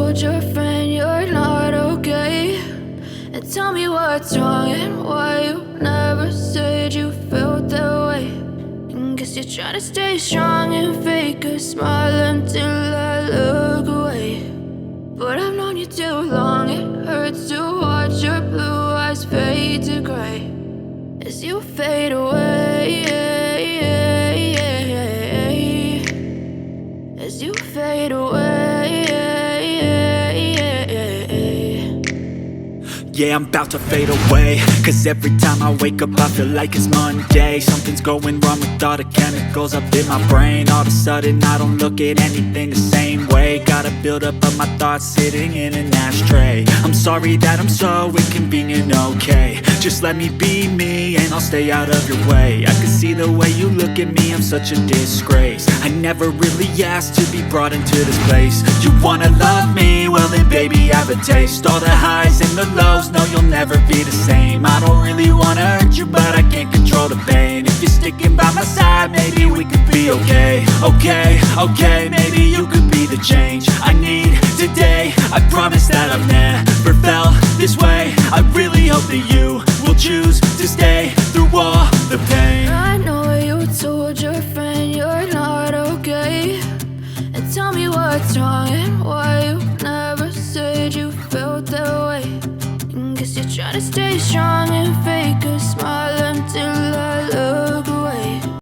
told your friend you're not okay, and tell me what's wrong and why you never said you felt that way. And guess you're trying to stay strong and fake a smile until I look away. But I've known you too long, it hurts to watch your blue eyes fade to gray as you fade away, as you fade away. Yeah, I'm about to fade away, cause every time I wake up I feel like it's Monday. Something's going wrong with all the chemicals up in my brain. All of a sudden I don't look at anything the same way. Got a build up of my thoughts sitting in an ashtray. I'm sorry that I'm so inconvenient, okay. Just let me be me and I'll stay out of your way. I can see the way you look at me, I'm such a disgrace. I never really asked to be brought into this place. You wanna love me? Well then baby have a taste. All the highs and the lows, no you'll never be the same. I don't really wanna hurt you but I can't control the pain. If you're sticking by my side, maybe we could be okay. Okay, maybe you could be the change I need today. I promise that I've never felt this way. I really hope that you will choose to stay through all the pain. I know you told your friend you're not okay, and tell me what's wrong and why you never said you felt that way. And guess you're trying to stay strong and fake a smile until I look away.